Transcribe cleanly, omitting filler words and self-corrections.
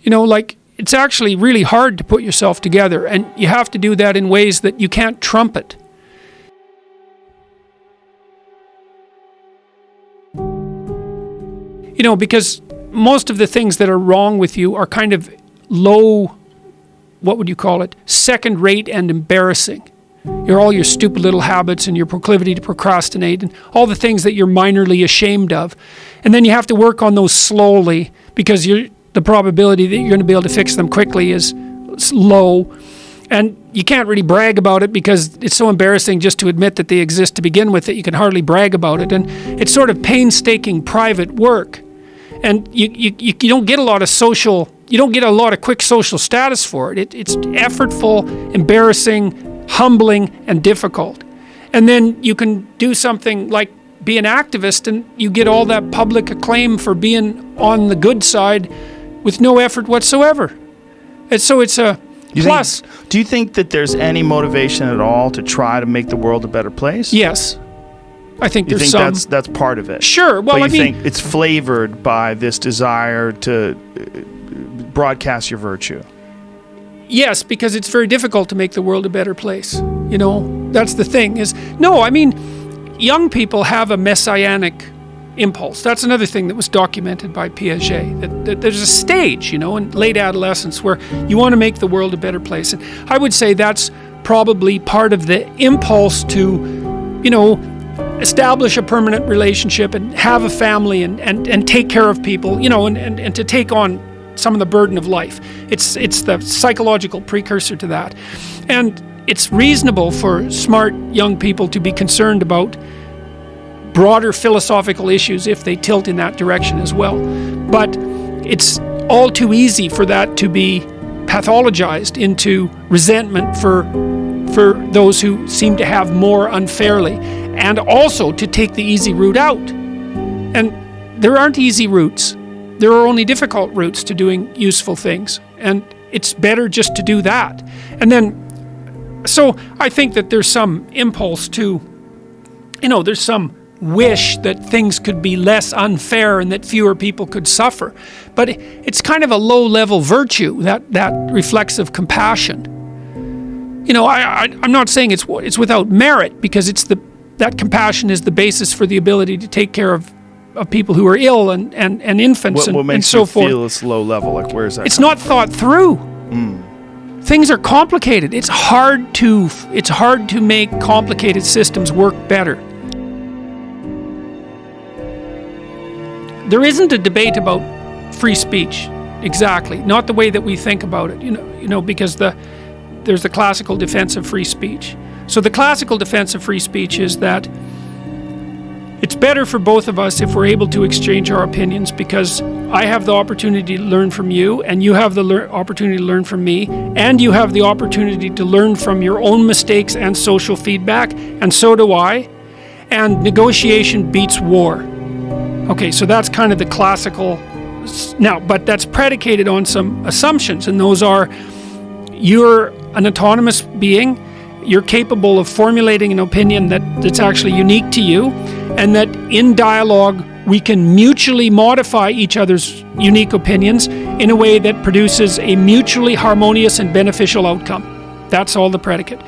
Like, it's actually really hard to put yourself together, and you have to do that in ways that you can't trumpet. Because most of the things that are wrong with you are kind of low, what would you call it, second rate and embarrassing. All your stupid little habits and your proclivity to procrastinate and all the things that you're minorly ashamed of. And then you have to work on those slowly, because the probability that you're going to be able to fix them quickly is low. And you can't really brag about it because it's so embarrassing just to admit that they exist to begin with that you can hardly brag about it. And it's sort of painstaking private work. And you don't get a lot of quick social status for it. It's effortful, embarrassing, humbling, and difficult. And then you can do something like be an activist, and you get all that public acclaim for being on the good side with no effort whatsoever. And so it's a plus. Do you think that there's any motivation at all to try to make the world a better place? Yes. I think there's some. You think that's part of it? Sure. Well, but you think it's flavored by this desire to broadcast your virtue? Yes, because it's very difficult to make the world a better place. That's the thing young people have a messianic impulse. That's another thing that was documented by Piaget, that there's a stage, in late adolescence where you want to make the world a better place. And I would say that's probably part of the impulse to, establish a permanent relationship and have a family and take care of people, and to take on some of the burden of life. It's the psychological precursor to that. And it's reasonable for smart young people to be concerned about broader philosophical issues if they tilt in that direction as well. But it's all too easy for that to be pathologized into resentment for those who seem to have more unfairly, and also to take the easy route out. And there aren't easy routes. There are only difficult routes to doing useful things, and it's better just to do that. And then, so I think that there's some impulse to, there's some wish that things could be less unfair and that fewer people could suffer. But it's kind of a low-level virtue, that reflexive compassion. I'm not saying it's without merit, because that compassion is the basis for the ability to take care of people who are ill and infants what and so forth. What makes you feel it's low level? Like, where is that? It's not thought through. Things are complicated. It's hard to make complicated systems work better. There isn't a debate about free speech, exactly. Not the way that we think about it, because there's the classical defense of free speech. So the classical defense of free speech is that it's better for both of us if we're able to exchange our opinions, because I have the opportunity to learn from you, and you have the opportunity to learn from me, and you have the opportunity to learn from your own mistakes and social feedback, and so do I. And negotiation beats war. Okay, so that's kind of the classical. Now, but that's predicated on some assumptions, and those are: you're an autonomous being, you're capable of formulating an opinion that's actually unique to you, and that in dialogue we can mutually modify each other's unique opinions in a way that produces a mutually harmonious and beneficial outcome. That's all the predicate.